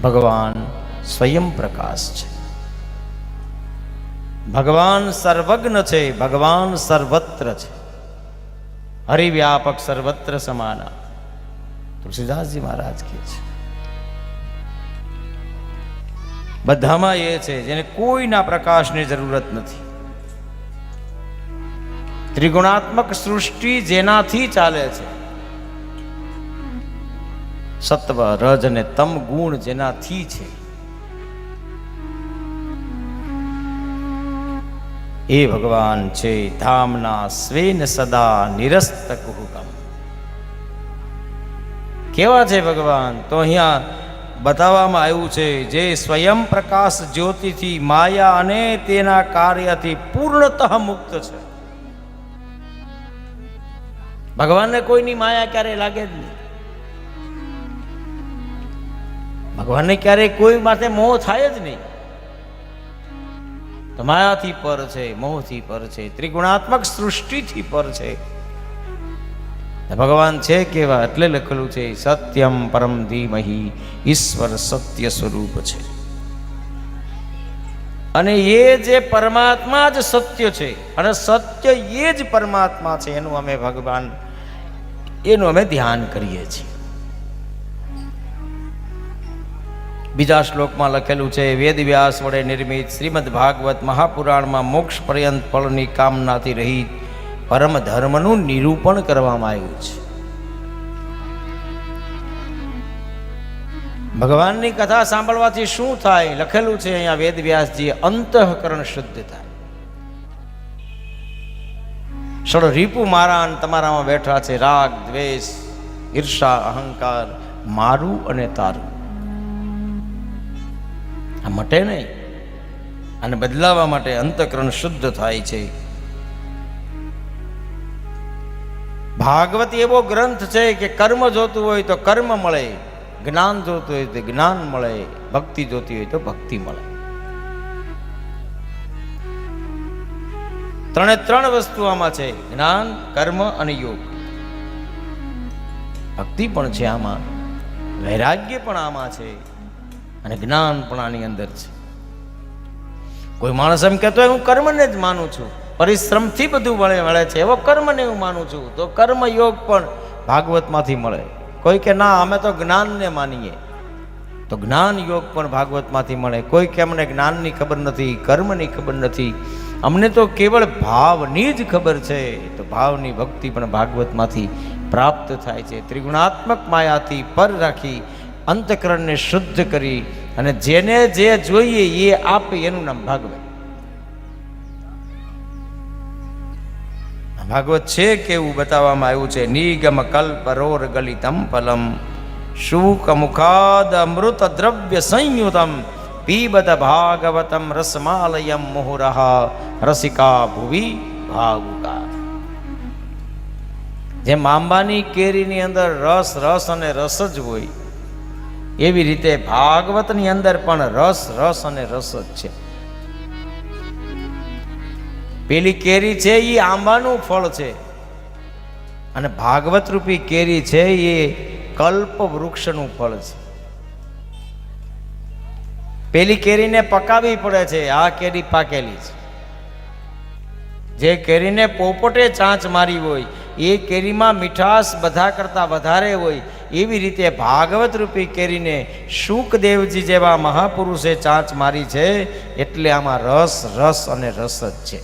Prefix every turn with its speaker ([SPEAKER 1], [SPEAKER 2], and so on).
[SPEAKER 1] ભગવાન સ્વયં પ્રકાશ છે, ભગવાન સર્વજ્ઞ છે, ભગવાન સર્વત્ર છે. હરિવ્યાપક સર્વત્ર સમાના તુલસીદાસજી મહારાજ કહે છે. બધામાં એ છે જેને કોઈના પ્રકાશની જરૂરત નથી. ત્રિગુણાત્મક સૃષ્ટિ જેનાથી ચાલે છે, સત્વ રજ અને તમ ગુણ જેનાથી છે, એ ભગવાન છે. ધામના સ્વેન સદા નિરસ્ત કુહુકમ. કેવા છે ભગવાન? તો અહીંયા બતાવવામાં આવ્યું છે જે સ્વયં પ્રકાશ જ્યોતિથી માયા અને તેના કાર્યથી પૂર્ણતઃ મુક્ત છે. ભગવાનને કોઈની માયા ક્યારેય લાગે જ નહીં. ભગવાનને ક્યારેય કોઈ માટે મોહ થાય જ નહીં. તો માયાથી પર છે, મોહથી પર છે, ત્રિગુણાત્મક સૃષ્ટિથી પર છે. ભગવાન છે કેવા? એટલે લખેલું છે સત્યમ પરમ ધીમહિ, ઈશ્વર સત્ય સ્વરૂપ છે. અને એ જે પરમાત્મા જ સત્ય છે અને સત્ય એ જ પરમાત્મા છે, એનું અમે ભગવાન એનું અમે ધ્યાન કરીએ છીએ. બીજા શ્લોકમાં લખેલું છે વેદ વ્યાસ વડે નિર્મિત શ્રીમદ ભાગવત મહાપુરાણમાં મોક્ષ પર્યંત ફળની કામનાથી રહિત પરમ ધર્મનું નિરૂપણ કરવામાં આવ્યું છે. ભગવાનની કથા સાંભળવાથી શું થાય? લખેલું છે અહીંયા વેદ વ્યાસજી, અંતઃકરણ શુદ્ધ થાય. ષડ રીપુ મારાન તમારામાં બેઠા છે, રાગ દ્વેષ ઈર્ષા અહંકાર, મારું અને તારું. આ મટે નહીં. અને બદલાવા માટે અંતઃકરણ શુદ્ધ થાય છે. ભાગવત એવો ગ્રંથ છે કે કર્મ જોતું હોય તો કર્મ મળે, જ્ઞાન જોતું હોય તો જ્ઞાન મળે, ભક્તિ જોતી હોય તો ભક્તિ મળે. ત્રણે ત્રણ વસ્તુ આમાં છે, જ્ઞાન, કર્મ અને યોગ. ભક્તિ પણ છે આમાં, વૈરાગ્ય પણ આમાં છે અને જ્ઞાન પણ આની અંદર છે. કોઈ માણસ એમ કહેતો હોય હું કર્મને જ માનું છું, પરિશ્રમથી બધું મળે છે, એવો કર્મને હું માનું છું, તો કર્મ યોગ પણ ભાગવતમાંથી મળે. કોઈ કે ના અમે તો જ્ઞાનને માનીએ, તો જ્ઞાન યોગ પણ ભાગવતમાંથી મળે. કોઈ કે અમને જ્ઞાનની ખબર નથી, કર્મની ખબર નથી, અમને તો કેવળ ભાવની જ ખબર છે, તો ભાવની ભક્તિ પણ ભાગવતમાંથી પ્રાપ્ત થાય છે. ત્રિગુણાત્મક માયાથી પર રાખી અંતઃકરણને શુદ્ધ કરી અને જેને જે જોઈએ એ આપે, એનું નામ ભાગવત. ભાગવત છે કેવું બતાવવામાં આવ્યું છે. નિગમ કલ્પ રોર ગલિતમ ફલમ શુક મુખાદ અમૃત દ્રવ્ય સંયુતમ પીબત ભાગવતમ રસમાલયમ મુહુરહા રસિકા ભુવિ ભાવુકા. જેમ આંબાની કેરીની અંદર રસ રસ અને રસ જ હોય, એવી રીતે ભાગવતની અંદર પણ રસ રસ અને રસ જ છે. પેલી કેરી છે એ આંબાનું ફળ છે અને ભાગવત રૂપી કેરી છે એ કલ્પ વૃક્ષનું ફળ છે. પેલી કેરીને પકાવવી પડે છે, આ કેરી પાકેલી છે. જે કેરીને પોપટે ચાંચ મારી હોય એ કેરીમાં મીઠાશ બધા કરતા વધારે હોય, એવી રીતે ભાગવત રૂપી કેરીને શુકદેવજી જેવા મહાપુરુષે ચાંચ મારી છે, એટલે આમાં રસ રસ અને રસ જ છે.